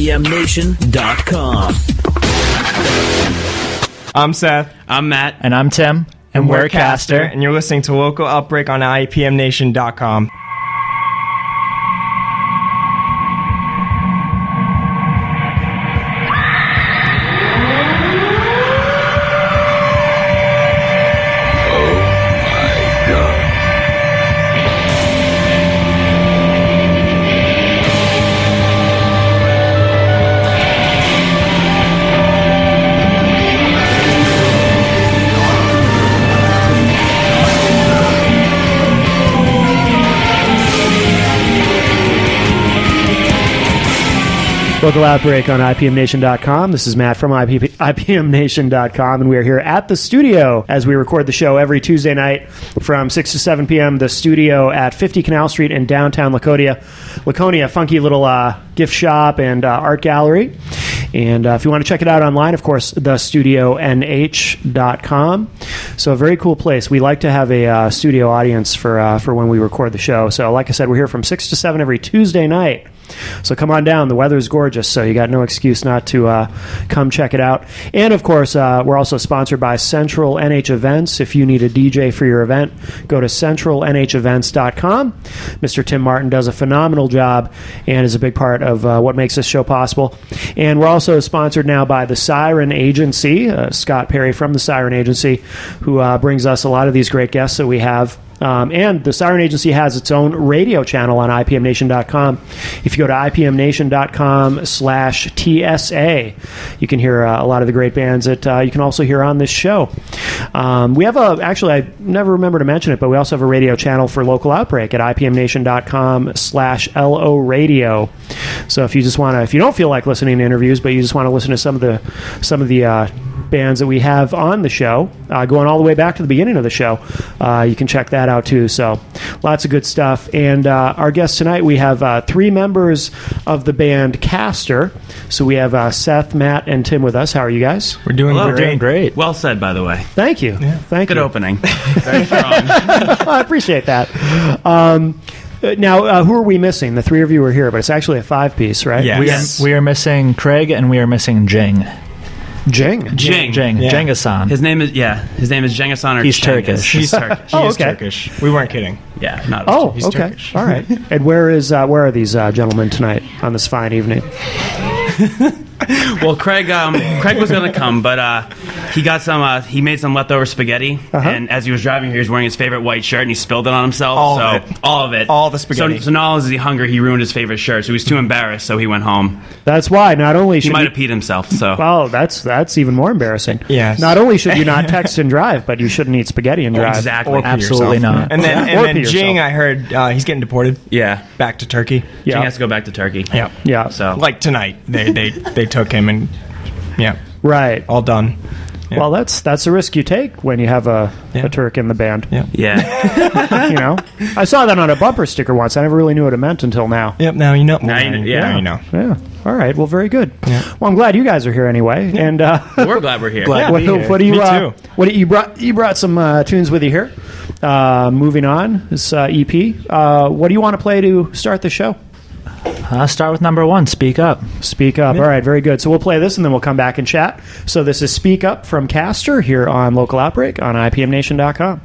IPMNation.com. I'm Seth. I'm Matt. And I'm Tim. And we're Caster. And you're listening to Local Outbreak on IPMNation.com. Local Outbreak on IPMNation.com. This is Matt from IPMNation.com, and we are here at the studio as we record the show every Tuesday night from 6 to 7 p.m. The studio at 50 Canal Street in downtown Laconia. Laconia, funky little gift shop and art gallery. And if you want to check it out online, of course, thestudionh.com. So a very cool place. We like to have a studio audience for when we record the show. So like I said, we're here from 6 to 7 every Tuesday night. So come on down. The weather is gorgeous, so you got no excuse not to come check it out. And, of course, we're also sponsored by Central NH Events. If you need a DJ for your event, go to centralnhevents.com. Mr. Tim Martin does a phenomenal job and is a big part of what makes this show possible. And we're also sponsored now by the Siren Agency, Scott Perry from the Siren Agency, who brings us a lot of these great guests that we have. And the Siren Agency has its own radio channel on IPMNation.com. If you go to IPMNation.com/TSA, you can hear a lot of the great bands that you can also hear on this show. We have actually, I never remember to mention it, but we also have a radio channel for Local Outbreak at IPMNation.com/LO Radio. So if you just want to, if you don't feel like listening to interviews, but you just want to listen to some of the bands that we have on the show, going all the way back to the beginning of the show, you can check that out too. So lots of good stuff. And our guests tonight, we have three members of the band Caster. So we have Seth, Matt, and Tim with us. How are you guys? We're doing great. Well said, by the way. Thank you. Yeah. Thank you. Good opening. Very strong. I appreciate that. Now, who are we missing? The three of you are here, but it's actually a five-piece, right? Yes. We are missing Craig, and we are missing Jing. Jing. Yeah. Jenga-san. His name is Jenga-san, or He's Cengiz. Turkish. He's Turkish. He is okay. Turkish. We weren't kidding. Yeah, not Oh, He's okay. Turkish. All right. And where are these gentlemen tonight on this fine evening? Well, Craig was going to come, but he got he made some leftover spaghetti, and as he was driving here, he was wearing his favorite white shirt, and he spilled it on himself. All of it. All the spaghetti. So not only is he hungry, he ruined his favorite shirt, so he was too embarrassed, so he went home. That's why not only He should might have peed himself, so... Well, that's even more embarrassing. Yes. Not only should you not text and drive, but you shouldn't eat spaghetti and drive. Exactly. Or pee Absolutely yourself. not. And then pee Jing, yourself. I heard he's getting deported Yeah. back to Turkey. Yeah. Jing has to go back to Turkey. Yeah. Yeah. So... Like tonight, they took him and Right. all done. Yeah. Well, that's the risk you take when you have a Turk in the band. Yeah. Yeah. You know, I saw that on a bumper sticker once. I never really knew what it meant until now. Yep. Now you know. Now you know. Now you know. Yeah. All right. Well, very good. Yeah. Well, I'm glad you guys are here anyway. And We're glad we're here. Glad. what do you? Me too. What you brought? You brought some tunes with you here. Moving on, this EP. What do you want to play to start the show? Start with number one, Speak Up. Speak Up. All right, very good. So we'll play this and then we'll come back and chat. So this is Speak Up from Caster here on Local Outbreak on IPMNation.com.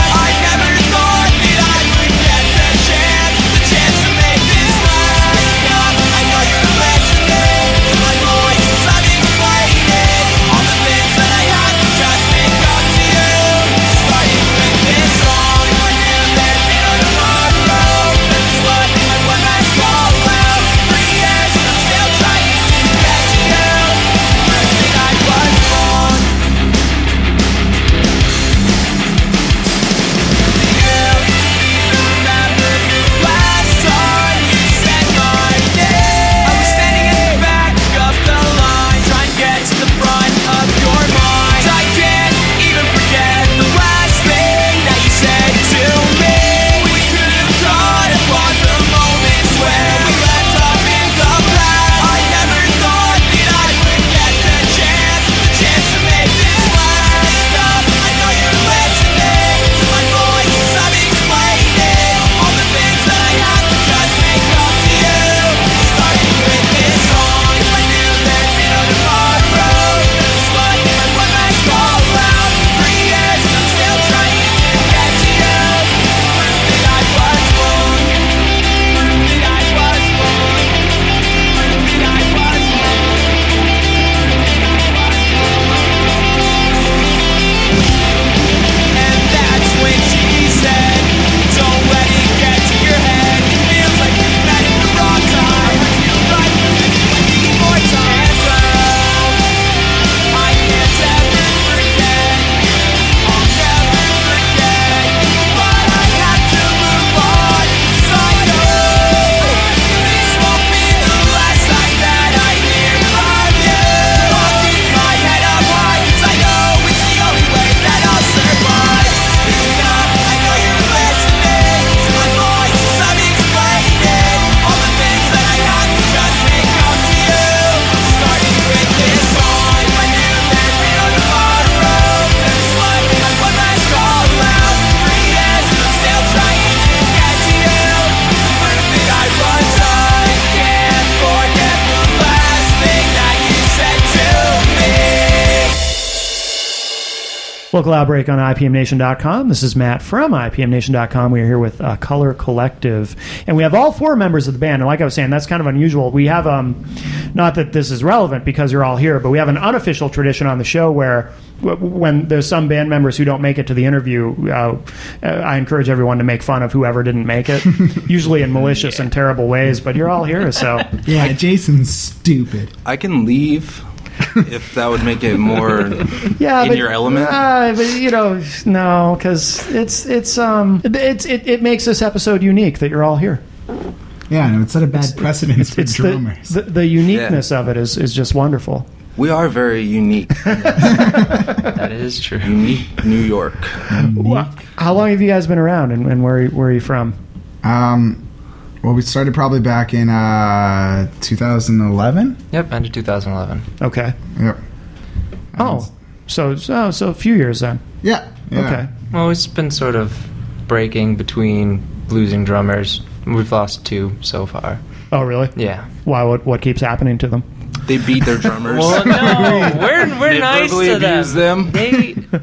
I never thought that I would get the chance Local Outbreak on IPMNation.com. This is Matt from IPMNation.com. We are here with Color Collective. And we have all 4 members of the band. And like I was saying, that's kind of unusual. We have, not that this is relevant because you're all here, but we have an unofficial tradition on the show where when there's some band members who don't make it to the interview, I encourage everyone to make fun of whoever didn't make it, usually in malicious and terrible ways. But you're all here, so... Yeah, Jason's stupid. I can leave if that would make it more your element. But no, because it makes this episode unique that you're all here. Yeah, no, it set a bad precedence for drummers. The uniqueness of it is just wonderful. We are very unique. That is true. Unique New York. How long have you guys been around, and where are you from? Well, we started probably back in 2011. Yep, end of 2011. Okay. Yep. So a few years then. Yeah. Okay. Well, it's been sort of breaking between losing drummers. We've lost 2 so far. Oh, really? Yeah. Why? What keeps happening to them? They beat their drummers. Well, no, we're They nice verbally to them. abuse them.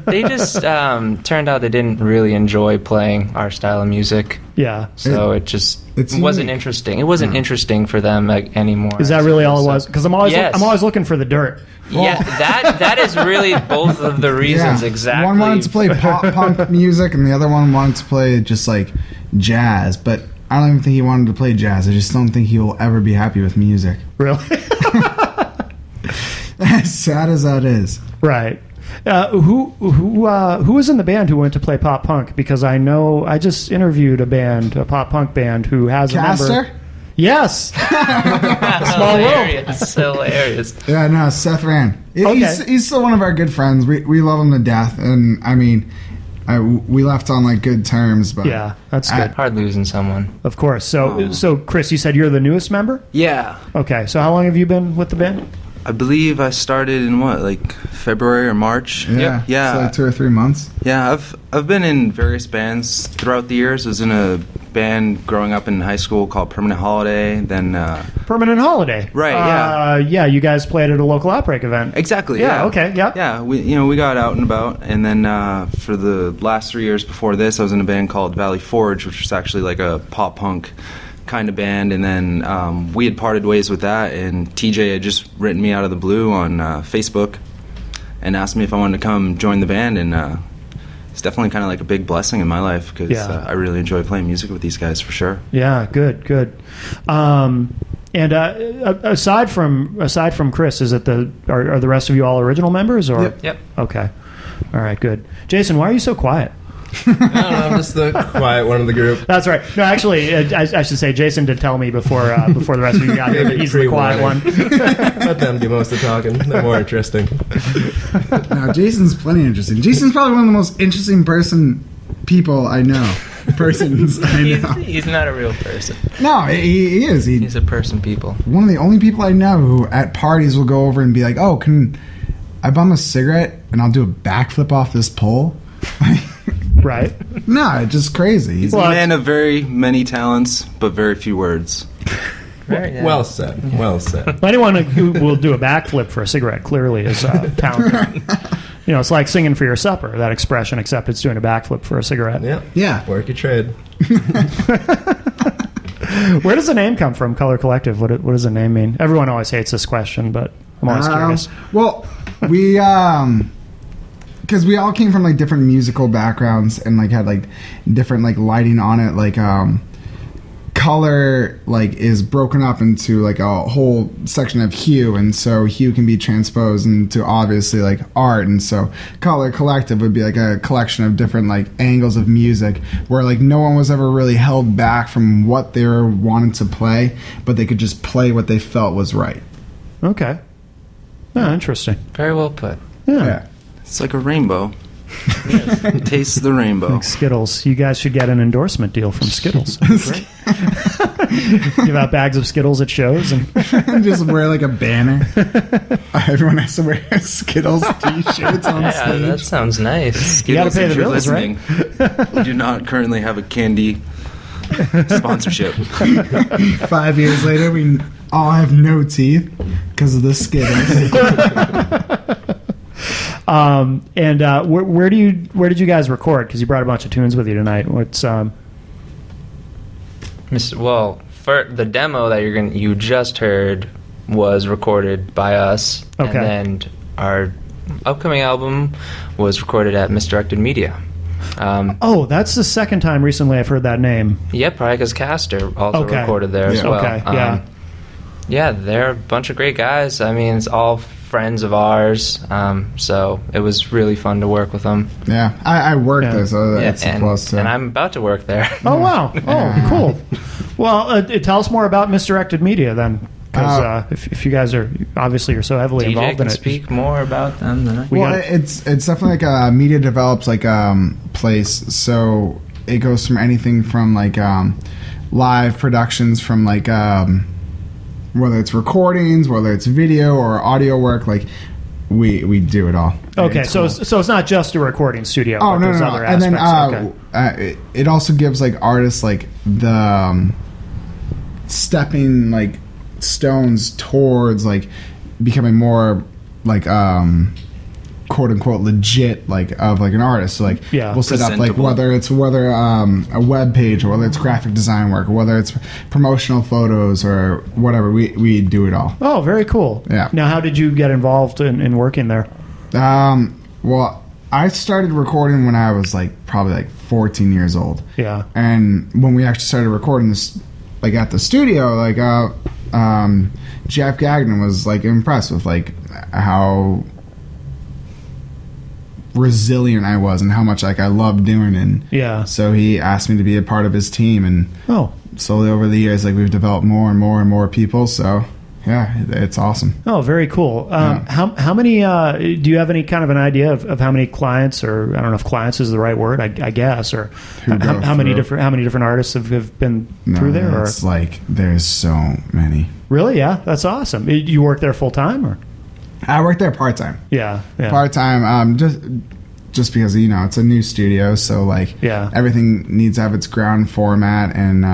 They just turned out they didn't really enjoy playing our style of music. Yeah. So it wasn't unique. interesting. It wasn't interesting for them anymore. Is that really all it was? Because I'm always Yes. I'm always looking for the dirt. Yeah, that is really both of the reasons exactly. One wanted to play pop punk music, and the other one wanted to play just like jazz. But I don't even think he wanted to play jazz. I just don't think he will ever be happy with music. Really? As sad as that is. Right. Who was in the band who went to play pop punk? Because I know I just interviewed a pop punk band who has a member. Caster? Yes. Small world. Hilarious. Yeah, no, Seth Rand. He's still one of our good friends. We love him to death, and I mean, we left on like good terms. But Yeah, that's good. Hard losing someone. Of course. So Chris, you said you're the newest member? Yeah. Okay. So how long have you been with the band? I believe I started in February or March? yeah, Yeah. It's like 2 or 3 months. Yeah, I've been in various bands throughout the years. I was in a band growing up in high school called Permanent Holiday. Then Permanent Holiday. Right, yeah, you guys played at a local Outbreak event. exactly. Yeah, Yeah. okay, yeah. Yeah, we got out and about, and then for the last 3 years before this, I was in a band called Valley Forge, which was actually like a pop punk kind of band, and then we had parted ways with that, and TJ had just written me out of the blue on Facebook and asked me if I wanted to come join the band, and it's definitely kind of like a big blessing in my life because I really enjoy playing music with these guys for sure. Yeah, good. And aside from Chris, are the rest of you all original members or? Yep. Okay, all right, good. Jason, why are you so quiet? I don't know, I'm just the quiet one of the group. That's right. No, actually, I should say Jason did tell me before the rest of you got here that he's the quiet one. Let them do most of the talking. They're more interesting. No, Jason's plenty interesting. Jason's probably one of the most interesting people I know. Persons I know. He's not a real person. No, he is. He's a person people. One of the only people I know who at parties will go over and be like, "Oh, can I bum a cigarette and I'll do a backflip off this pole?" Right. No, it's just crazy. He's a man of very many talents, but very few words. Well said. Anyone who will do a backflip for a cigarette clearly is talented. It's like singing for your supper, that expression, except it's doing a backflip for a cigarette. Yeah. Work your trade. Where does the name come from, Color Collective? What does the name mean? Everyone always hates this question, but I'm always curious. Well, we because we all came from like different musical backgrounds and like had like different like lighting on it. Like color like is broken up into like a whole section of hue, and so hue can be transposed into obviously like art, and so Color Collective would be like a collection of different like angles of music where like no one was ever really held back from what they were wanting to play, but they could just play what they felt was right. Okay. Oh, interesting. Very well put. Yeah. It's like a rainbow. Taste the rainbow. Like Skittles. You guys should get an endorsement deal from Skittles. Great. Give out bags of Skittles at shows and just wear like a banner. Everyone has to wear Skittles t-shirts on stage. That sounds nice. You gotta pay the If you're bills, right? listening, we do not currently have a candy sponsorship. 5 years later, we all have no teeth because of the Skittles. Where did you guys record? Because you brought a bunch of tunes with you tonight. What's Well, for the demo that you just heard was recorded by us, Okay. and then our upcoming album was recorded at Misdirected Media. Oh, that's the second time recently I've heard that name. Yep, Prika's Caster also Okay. recorded there as Yeah. well. Okay, yeah. Yeah, they're a bunch of great guys. I mean, it's all friends of ours, so it was really fun to work with them. Yeah, I work Yeah. there, so that's a and, plus too. and I'm about to work there. Oh, wow. Oh, cool. Well, tell us more about Misdirected Media then. Because if you guys are, obviously you're so heavily DJ involved can in it. speak more about them than I We well, got- it's definitely like a media develops like place. So it goes from anything from like live productions, from like whether it's recordings, whether it's video or audio work. Like we do it all. Okay, It's so cool. it's, so it's not just a recording studio. Oh but no, there's no, no. other And then aspects. it also gives like artists like the stepping like stones towards like becoming more like quote unquote legit like of like an artist. So like Yeah. we'll set up like Presentable. whether it's a web page or whether it's graphic design work or whether it's promotional photos or whatever. We do it all. Oh, very cool. Yeah. Now, how did you get involved in working there? Well, I started recording when I was like probably like 14 years old. Yeah. And when we actually started recording this, like at the studio, like Jeff Gagnon was like impressed with like how resilient I was and how much like I loved doing it. And Yeah. so he asked me to be a part of his team, and Oh. slowly over the years, like we've developed more and more and more people. So yeah, it's awesome. Oh, very cool. How many? Do you have any kind of an idea of how many clients, or I don't know if clients is the right word, I guess, or Who go how many through. different artists have been No, through there? Or it's like there's so many. really, yeah, that's awesome. You work there full time, or I work there part time. yeah. Part time, just because it's a new studio, so like Yeah. everything needs to have its ground format, and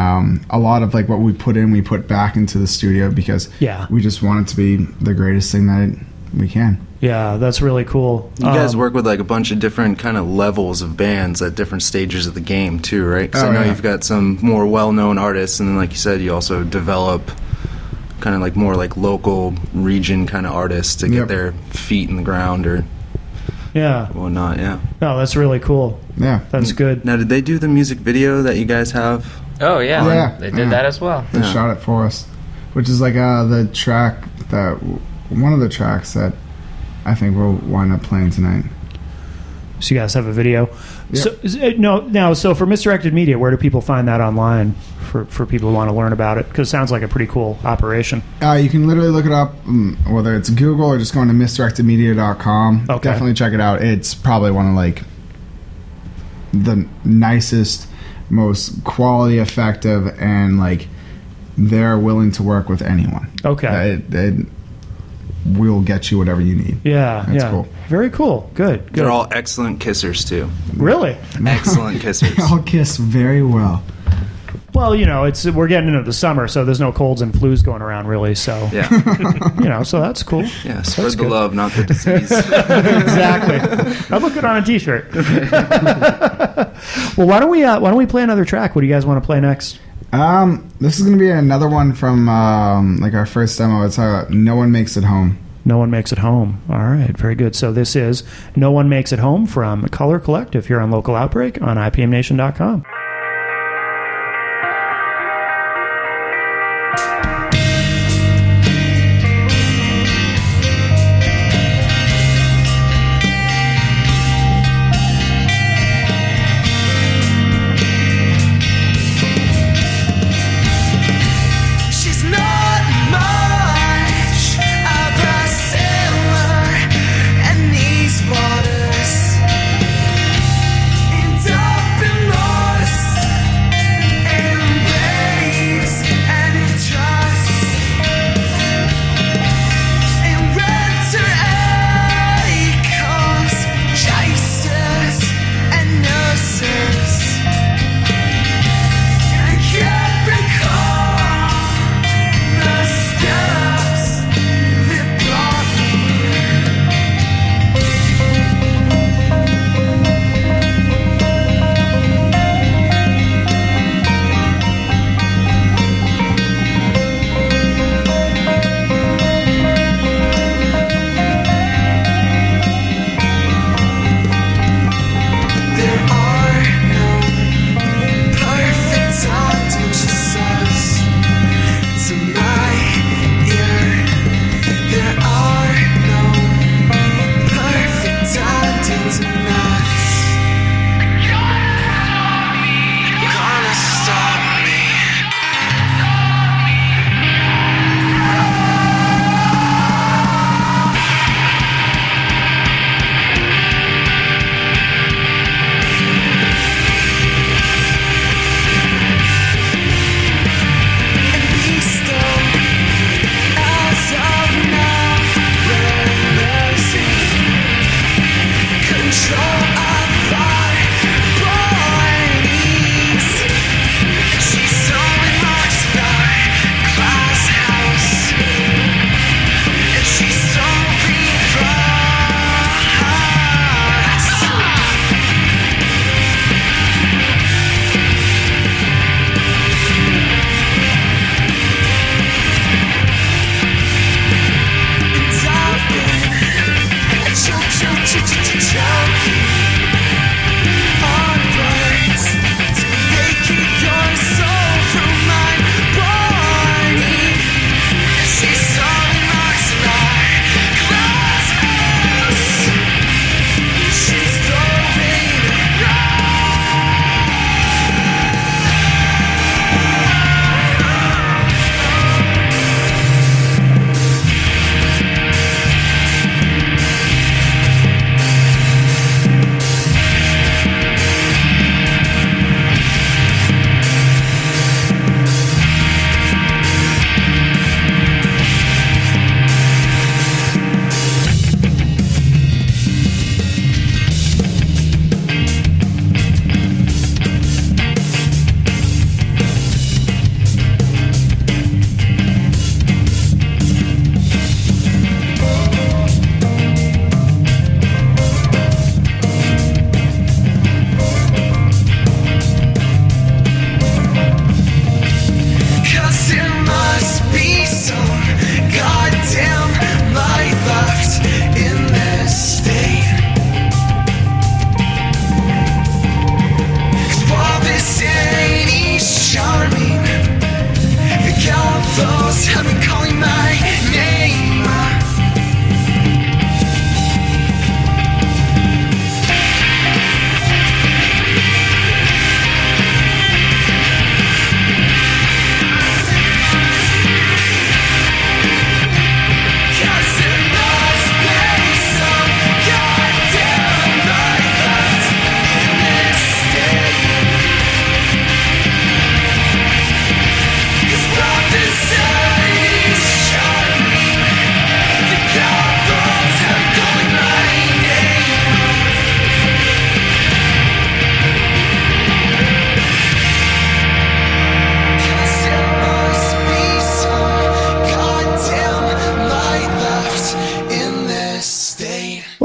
a lot of like what we put in, we put back into the studio because Yeah. we just want it to be the greatest thing that we can. Yeah, that's really cool. You guys work with like a bunch of different kind of levels of bands at different stages of the game too, right? Because Oh, I know yeah. you've got some more well-known artists, and then like you said, you also develop kind of like more like local region kind of artists to get Yep. their feet in the ground or Yeah. whatnot. Yeah. No, that's really cool. Yeah, That's good. Now, did they do the music video that you guys have? Oh yeah, Yeah. they did Yeah. that as well. they Yeah. shot it for us, which is like the track that one of the tracks that I think we'll wind up playing tonight. So you guys have a video. Yeah. So for Misdirected Media, where do people find that online for people who want to learn about it? Because it sounds like a pretty cool operation. You can literally look it up, whether it's Google or just going to misdirectedmedia.com. Okay. Definitely check it out. It's probably one of like the nicest, most quality effective, and like they're willing to work with anyone. Okay. It will get you whatever you need. Yeah, That's yeah. cool. Very cool. Good. Good. They're all excellent kissers too. Really? Excellent kissers. They all kiss very well. Well, we're getting into the summer, so there's no colds and flus going around, really. So, Yeah. So that's cool. Yeah. Spread That's the good. love, not the disease. Exactly. I'd look good on a T-shirt. Well, why don't we play another track? What do you guys want to play next? This is going to be another one from like our first demo. It's No One Makes It Home. No One Makes It Home. All right, very good. So this is No One Makes It Home from Color Collective here on Local Outbreak on IPMNation.com. She's not much of a sailor, and these waters end up in North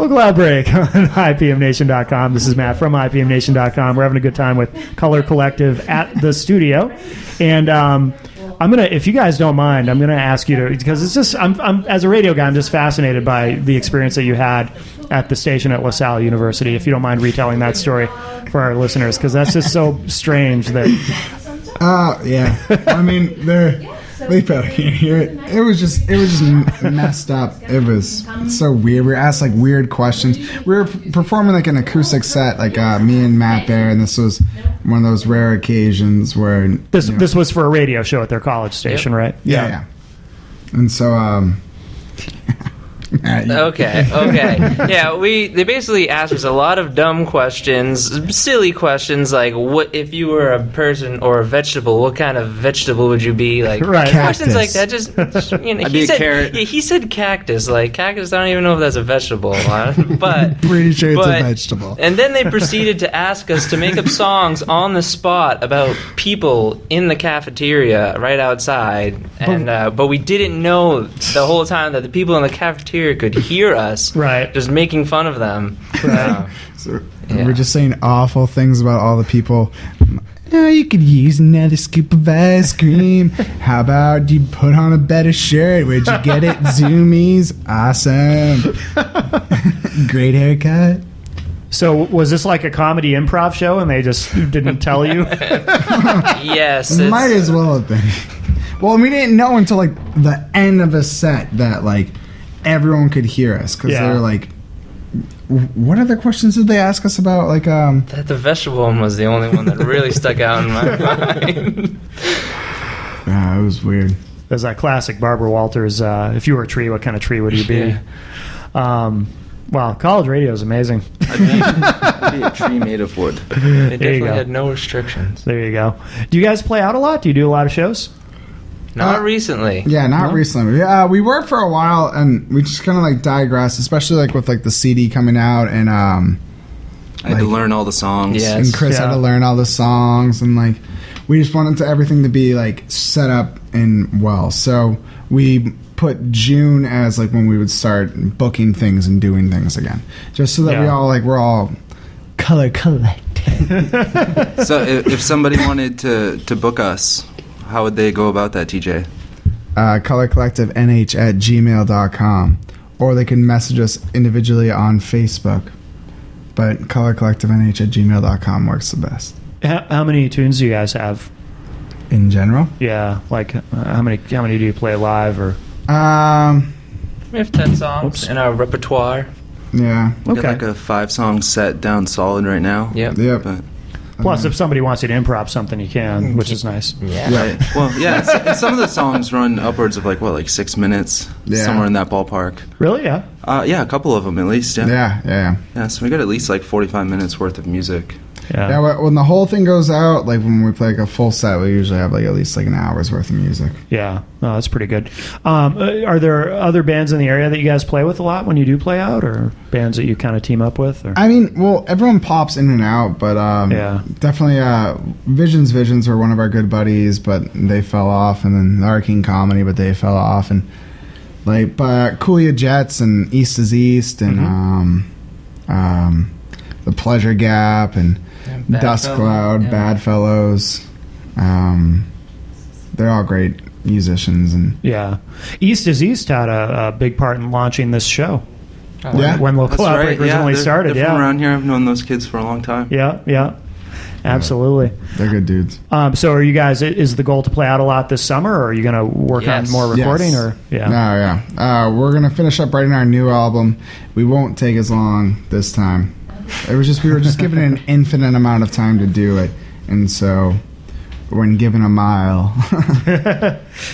Local Outbreak on IPMNation.com. This is Matt from IPMNation.com. We're having a good time with Color Collective at the studio. And I'm gonna, if you guys don't mind, I'm gonna ask you to, because it's just, I'm as a radio guy, I'm just fascinated by the experience that you had at the station at LaSalle University. If you don't mind retelling that story for our listeners, because that's just so strange that. Yeah. I mean, they probably can't hear it. It was just messed up. It was so weird. We were asked like weird questions. We were performing like an acoustic set, like me and Matt Bear, and this was one of those rare occasions where This was for a radio show at their college station, right? Yeah. And so Okay. Yeah, they basically asked us a lot of dumb questions, silly questions like, what if you were a person or a vegetable, what kind of vegetable would you be? Like, Right. questions Cactus. like that just you know, I'd be a carrot. Yeah, he said cactus. Like, cactus, I don't even know if that's a vegetable. But pretty sure it's but- a vegetable. And then they proceeded to ask us to make up songs on the spot about people in the cafeteria right outside. And but we didn't know the whole time that the people in the cafeteria could hear us, Right. just making fun of them. Right. So Yeah. we're just saying awful things about all the people. Oh, you could use another scoop of ice cream. How about you put on a better shirt? Where'd you get it? Zoomies. Awesome. Great haircut. So was this like a comedy improv show and they just didn't tell you? Yes. Might as well have been. Well, we didn't know until like the end of a set that like everyone could hear us because Yeah. they were like, what other questions did they ask us about? Like, That the vegetable one was the only one that really stuck out in my mind. it was weird. There's that classic Barbara Walters, if you were a tree, what kind of tree would you be? Yeah. Wow, college radio is amazing. I'd be a tree made of wood. They There you definitely go. had no restrictions. There you go. Do you guys play out a lot? Do you do a lot of shows? Not recently. Yeah, not recently. We were for a while, and we just kind of like digressed, especially like with like the CD coming out, and I had to Like- learn all the songs. Yeah. and Chris had Yeah. to learn all the songs, and like we just wanted everything to be like set up and well. So we put June as like when we would start booking things and doing things again, just so that Yeah. we're all color collected. So if somebody wanted to book us, how would they go about that, TJ? colorcollectivenh@gmail.com, or they can message us individually on Facebook. But colorcollectivenh@gmail.com works the best How many tunes do you guys have? in general. Yeah, like how many do you play live or? We have 10 songs Oops. in our repertoire. Yeah. We got Okay. like a 5-song set down solid right now. Yep. Yep. But Plus, if somebody wants you to improv something, you can, which is nice. Yeah. right. Well, yeah. Some of the songs run upwards of like 6 minutes, Yeah. somewhere in that ballpark. Really? Yeah. Yeah, a couple of them at least. Yeah. Yeah. Yeah. So we got at least like 45 minutes worth of music. Yeah, when the whole thing goes out, like when we play like a full set, we usually have like at least like an hour's worth of music. Yeah, oh, that's pretty good. Are there other bands in the area that you guys play with a lot when you do play out, or bands that you kind of team up with? Or? I mean, well, everyone pops in and out, but Yeah. definitely Visions were one of our good buddies, but they fell off, and then Arcane Comedy, but they fell off, and like but Coolio Jets and East is East, and the Pleasure Gap and Bad Dust Fellow, Cloud, yeah. Bad Fellows. They're all great musicians, and Yeah, East is East had a big part in launching this show. yeah, When Local That's Outbreak right. Yeah, originally they're started. from Yeah. around here. I've known those kids for a long time. Yeah, absolutely. they're good dudes. So, are you guys? Is the goal to play out a lot this summer, or are you going to work Yes. on more recording? Yes. Or yeah, No, yeah. We're gonna finish up writing our new album. We won't take as long this time. We were just given an infinite amount of time to do it, and so when given a mile.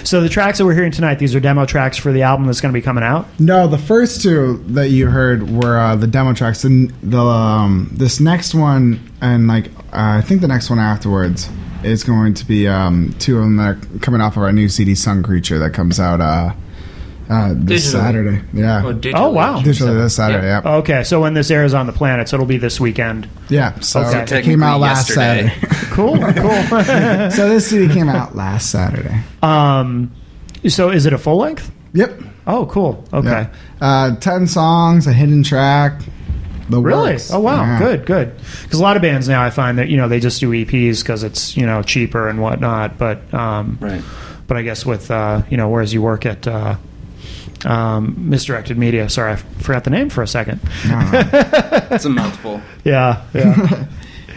So the tracks that we're hearing tonight, these are demo tracks for the album that's going to be coming out. No, the first two that you heard were the demo tracks, and this next one, and like I think the next one afterwards is going to be two of them that are coming off of our new CD, Sun Creature, that comes out this Digitally. Saturday. Yeah, Oh, wow. digitally this Saturday. Yeah, Okay, so when this airs on the planet, so it'll be this weekend. yeah. So Okay. it came out last Yesterday. Saturday. Cool. So this CD came out last Saturday. So is it a full length? Yep. Oh, cool. Okay. Yeah. 10 songs, a hidden track. The Really? works. Oh, wow. Yeah. Good. Because a lot of bands now I find that, they just do EPs because it's, cheaper and whatnot. But, Right. but I guess with, whereas you work at Misdirected Media. Sorry, I forgot the name for a second. It's a mouthful. Yeah.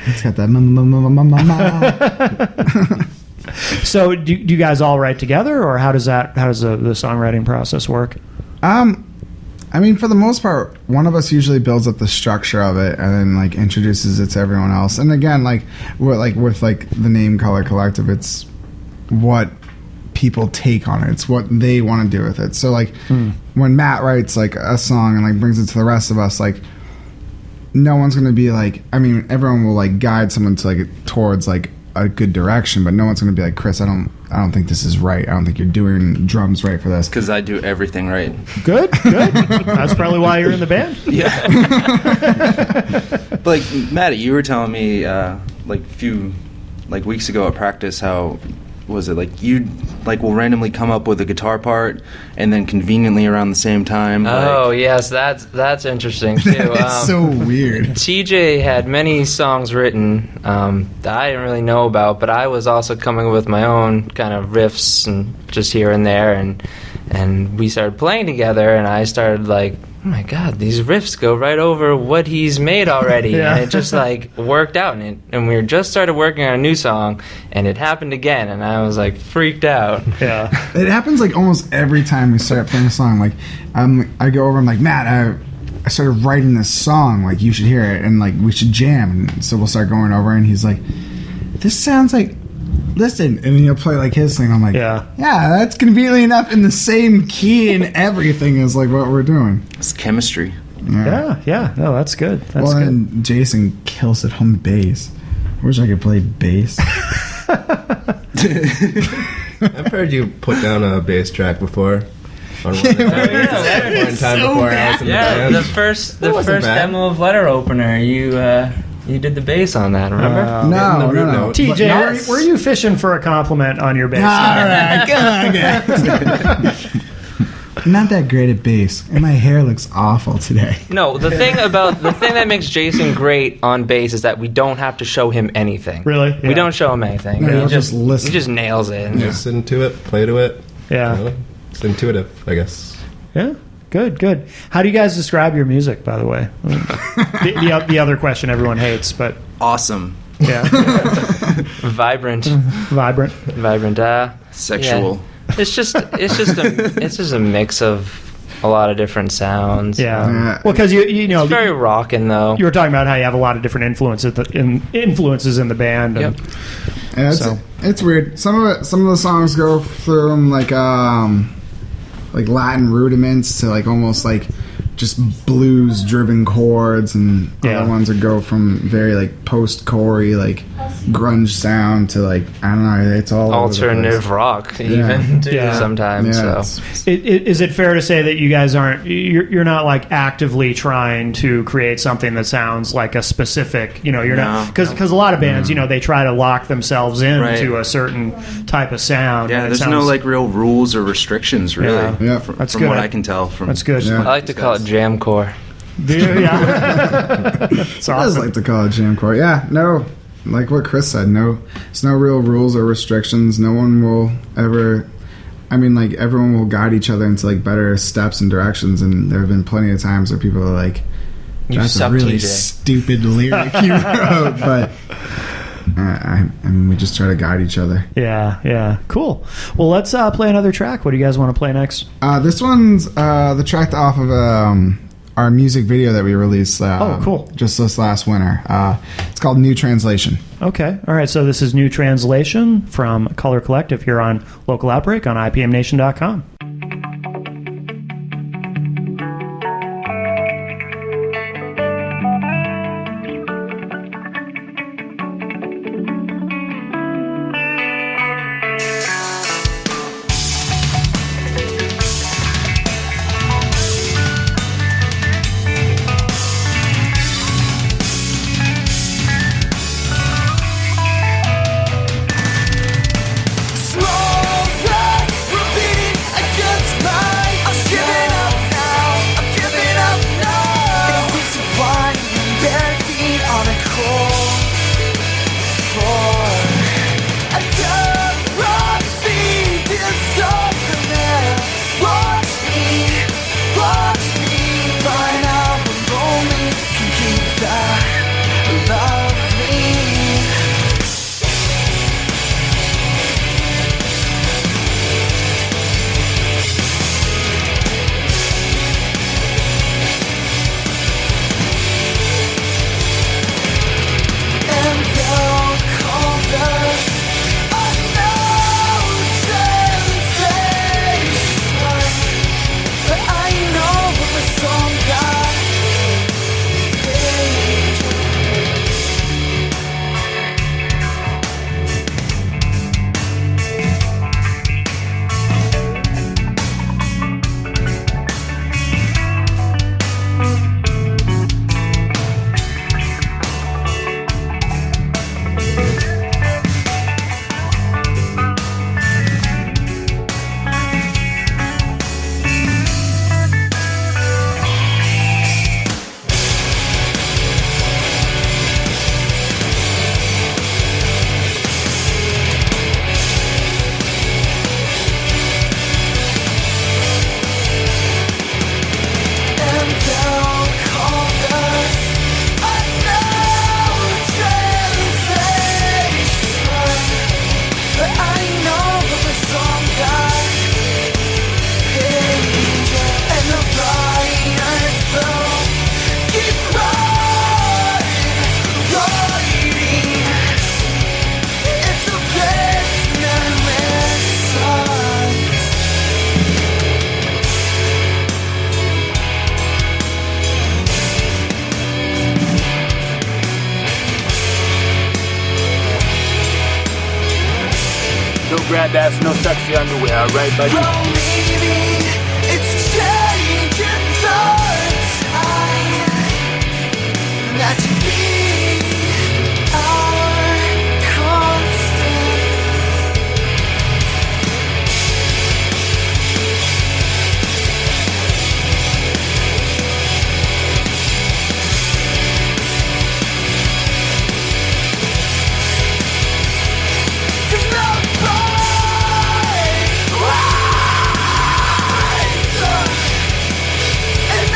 It's got that. So do you guys all write together, or how does the songwriting process work? I mean, for the most part, one of us usually builds up the structure of it and then like introduces it to everyone else. And again, with the name Color Collective, it's what people take on it. It's what they want to do with it. So like when Matt writes like a song and like brings it to the rest of us, like no one's going to be like, I mean, everyone will like guide someone to like towards like a good direction, but no one's going to be like, Chris, I don't think this is right. I don't think you're doing drums right for this. Because I do everything right. Good. That's probably why you're in the band. Yeah. But like, Maddie, you were telling me like a few weeks ago at practice how was it like you like will randomly come up with a guitar part and then conveniently around the same time. Oh yes, that's interesting too. It's so weird. TJ had many songs written that I didn't really know about, but I was also coming up with my own kind of riffs and just here and there, and we started playing together, and I started like, oh my god, these riffs go right over what he's made already. Yeah. And it just like worked out, and we just started working on a new song, and it happened again, and I was like freaked out. Yeah. It happens like almost every time we start playing a song. Like I go over, I'm like, Matt, I started writing this song, like you should hear it and like we should jam. And so we'll start going over, and he's like, this sounds like, listen, and he'll play like his thing. I'm like, yeah, that's conveniently enough in the same key and everything as like what we're doing. It's chemistry. Yeah. No, that's good. That's well, good. and Jason kills at home bass. I wish I could play bass. I've heard you put down a bass track before. On one of the one time before I was in the band. The first wasn't bad. demo of Letter Opener, you did the bass on that, remember? No. TJ, Yes. were you fishing for a compliment on your bass? All right, come on, guys. I'm not that great at bass, and my hair looks awful today. No, the thing that makes Jason great on bass is that we don't have to show him anything. Really? Yeah. We don't show him anything. No, he he'll just listen. He just nails it. And Listen to it, play to it. Yeah. I don't know. It's intuitive, I guess. Yeah. Good. How do you guys describe your music, by the way? The other question everyone hates, but Awesome. yeah. Vibrant. Vibrant. Sexual. Yeah. It's just a mix of a lot of different sounds. Yeah. Well, because you know, It's very rockin' though. you were talking about how you have a lot of different influences in the band. And, Yep. Yeah, it's weird. Some of the songs go from like Latin rudiments to like almost like just blues driven chords, and other ones that go from very like post-core-y like grunge sound to like, I don't know, it's all over the Alternative place. rock even too, Yeah. sometimes. Yeah, So Is it fair to say that you guys you're not like actively trying to create something that sounds like a specific, you're not, because a lot of bands, they try to lock themselves into a certain type of sound. Yeah, and it there's sounds- no like real rules or restrictions really. Yeah. From, That's from good. what I can tell from That's good. Yeah. I like to call it jamcore. Yeah. It's I just awesome. like to call it jamcore. Yeah, no, like what Chris said, there's no real rules or restrictions. No one will ever, like everyone will guide each other into like better steps and directions, and there have been plenty of times where people are like, You that's a suck, really TJ. stupid lyric you wrote, but we just try to guide each other. Yeah. Cool. Well, let's play another track. What do you guys want to play next? This one's the track off of our music video that we released cool. just this last winter. It's called New Translation. Okay. All right. So this is New Translation from Color Collective here on Local Outbreak on IPMNation.com. Small breath repeating that that's no sexy underwear, right, buddy? Well, maybe it's changing thoughts. That should be our constant. Cause nobody wants and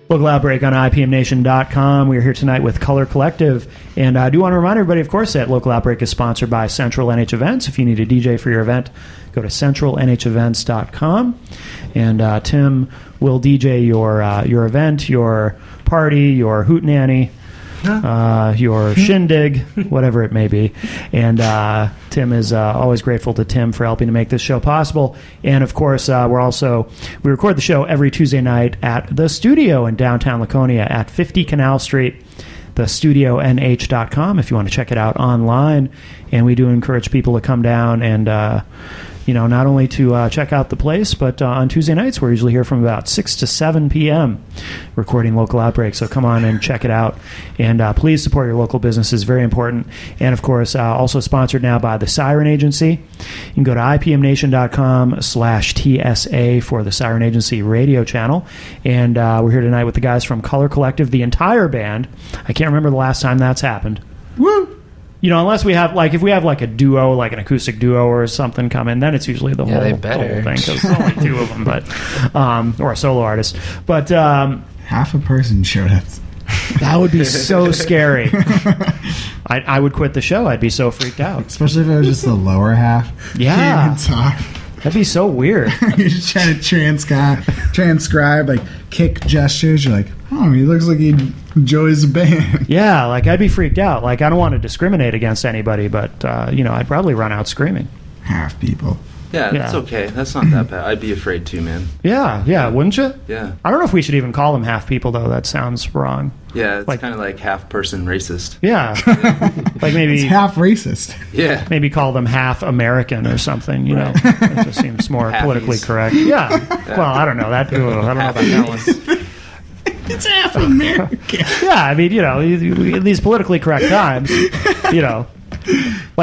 Local Outbreak on IPMNation.com. We are here tonight with Color Collective. And I do want to remind everybody, of course, that Local Outbreak is sponsored by Central NH Events. If you need a DJ for your event, go to centralnhevents.com. And Tim will DJ your event, your party, your hootenanny, your shindig, whatever it may be. And Tim is always grateful to Tim for helping to make this show possible. And of course, we record the show every Tuesday night at the studio in downtown Laconia at 50 Canal Street, thestudionh.com if you want to check it out online. And we do encourage people to come down and not only to check out the place, but on Tuesday nights, we're usually here from about 6 to 7 p.m. recording Local Outbreak. So come on and check it out. And please support your local businesses. Very important. And, of course, also sponsored now by the Siren Agency. You can go to IPMNation.com/TSA for the Siren Agency radio channel. And we're here tonight with the guys from Color Collective, the entire band. I can't remember the last time that's happened. Woo! Unless we have, if we have, a duo, like an acoustic duo or something come in, then it's usually the whole thing, because there's only two of them, but, or a solo artist. But, half a person showed up. That would be so scary. I would quit the show. I'd be so freaked out. Especially if it was just the lower half. Yeah. Can't even talk. That'd be so weird. You're just trying to transcribe, kick gestures. You're like, oh, he looks like he enjoys the band. Yeah, I'd be freaked out. I don't want to discriminate against anybody, but, I'd probably run out screaming. Half people. Yeah, that's okay. That's not that bad. I'd be afraid too, man. Yeah, wouldn't you? Yeah. I don't know if we should even call them half people, though. That sounds wrong. Yeah, it's kind of like half person racist. Yeah. Maybe... It's half racist. Yeah. Maybe call them half American or something, It just seems more politically correct. Yeah. Well, I don't know. I don't know about that one. It's half American. Yeah, I mean, in these politically correct times,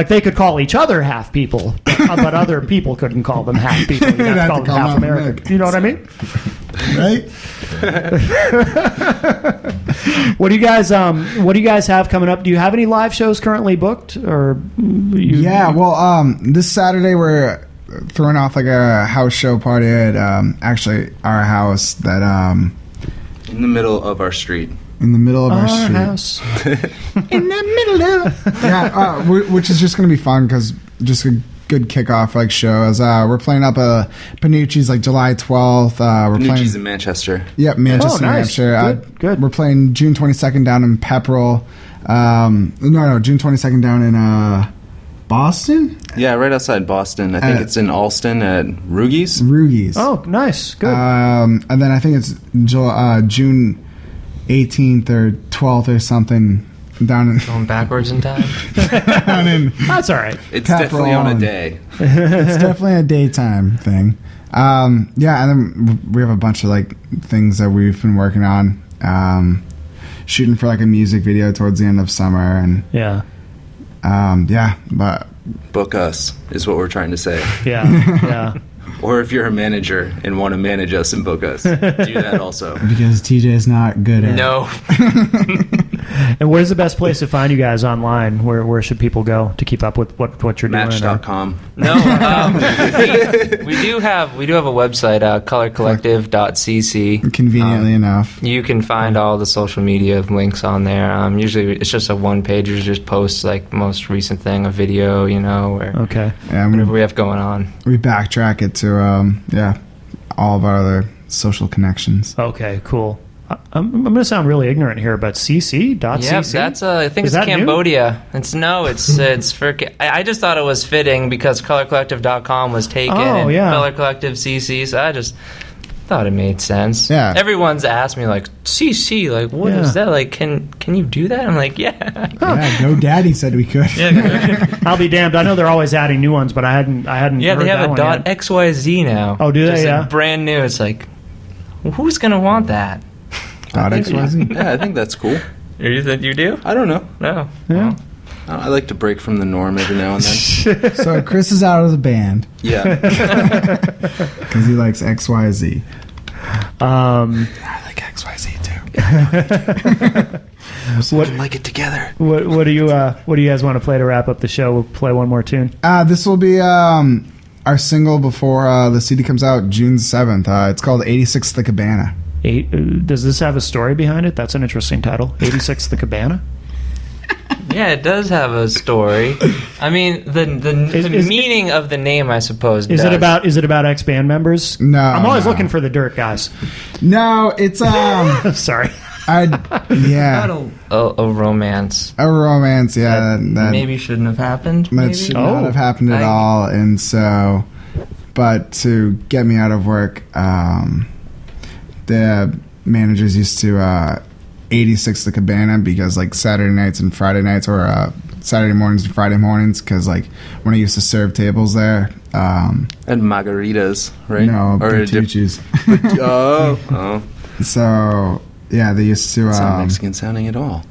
they could call each other half people, but other people couldn't call them half people. You'd have to call them half American. You know what I mean? Right? What do you guys have coming up? Do you have any live shows currently booked, or this Saturday we're throwing off a house show party at actually our house that in the middle of our street. In the middle of our street. House. In the middle of which is just going to be fun because just a good kickoff show. As we're playing up Panucci's July 12th. Panucci's in Manchester. Yep, Manchester, New Hampshire. Good. We're playing June 22nd down in Pepperell. June 22nd down in Boston? Yeah, right outside Boston. I think it's in Alston at Rugies. Oh, nice. Good. And then I think it's June 18th or 12th or something down in... Going backwards in time? That's all right. It's definitely on a day. It's definitely a daytime thing. And then we have a bunch of things that we've been working on. Shooting for a music video towards the end of summer. And but... Book us, is what we're trying to say. Yeah. Or if you're a manager and want to manage us and book us, do that also. Because TJ is not good at No. And where's the best place to find you guys online? Where should people go to keep up with what you're doing? Match.com. No, we do have a website, colorcollective.cc. Conveniently enough. You can find all the social media links on there. Usually it's just a one pager, just posts like most recent thing, a video, or Okay. Yeah, whatever we have going on. we backtrack it to all of our other social connections. Okay, cool. I'm going to sound really ignorant here, but cc.cc? Yeah, that's I think Is it's that new? Cambodia. It's for. I just thought it was fitting because colorcollective.com was taken and yeah. Color Collective CC, so I just thought it made sense. Yeah. Everyone's asked me like CC, like what is that? Like can you do that? I'm like, yeah. Yeah, GoDaddy said we could. I'll be damned. I know they're always adding new ones, but I hadn't Yeah, heard they have that a one yet. .xyz now. Oh, do they? Just, like, Yeah. brand new. It's like, who's gonna want that? .xyz. Yeah, I think that's cool. You think you do? I don't know. No. Yeah. I like to break from the norm every now and then. So Chris is out of the band Yeah. because he likes XYZ. I like XYZ too. What- like it together. What do you guys want to play to wrap up the show? We'll play one more tune. This will be our single before the CD comes out June 7th. It's called 86 The Cabana. Does this have a story behind it? That's an interesting title. 86 The Cabana? Yeah, it does have a story. I mean, the meaning of the name, I suppose. Is it about ex band members? No, I'm always no. looking for the dirt, guys. No, it's Sorry. Not a romance? a romance. Yeah, that maybe shouldn't have happened. that Maybe? should not have happened at all. And so, but to get me out of work, the managers used to 86 The Cabana because like Saturday nights and Friday nights, or Saturday mornings and Friday mornings, because like when I used to serve tables there. And margaritas, right? No, Or a dip- Bertucci's. Oh. So yeah, they used to. It's not Mexican sounding at all.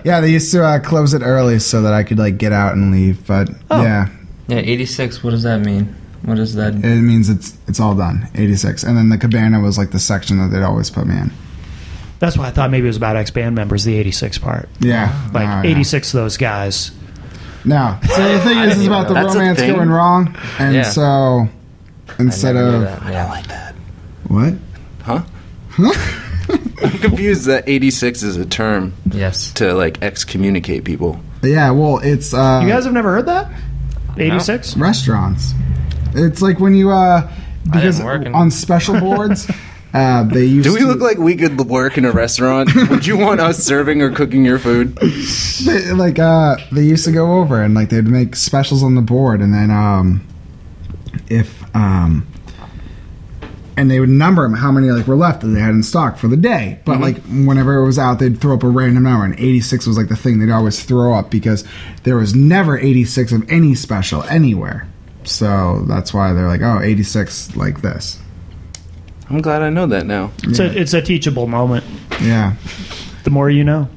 Yeah, they used to close it early so that I could like get out and leave. But yeah, 86. What does that mean? What is that? it means it's all done. 86, and then the Cabana was like the section that they'd always put me in. That's why I thought maybe it was about ex band members, the 86 part. Yeah, Like no, 86 of those guys. No. So the thing is, it's about the That's a romance thing? going wrong, and Yeah. so instead I never knew of that, yeah. I like that. what? Huh? I'm confused that 86 is a term Yes. to like excommunicate people. Yeah, well, it's You guys have never heard that? 86? restaurants. It's like when you because didn't work in- on special boards, they used. Do we to, look like we could work in a restaurant? Would you want us serving or cooking your food? they used to go over and like they'd make specials on the board, and then and they would number them how many like were left that they had in stock for the day. But like whenever it was out, they'd throw up a random number, and 86 was like the thing they'd always throw up because there was never 86 of any special anywhere. So that's why they're like, oh, 86 like this. I'm glad I know that now. It's a teachable moment. Yeah. The more you know.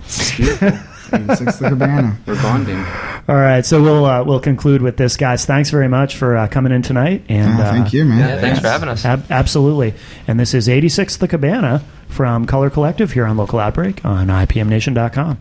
It's beautiful. 86 The Cabana. We're bonding. All right, so we'll conclude with this, guys. Thanks very much for coming in tonight. And Thank you, man. Yeah, thanks for having us. Absolutely. And this is 86 The Cabana from Color Collective here on Local Outbreak on IPMNation.com.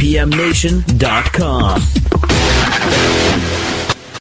IPMNation.com.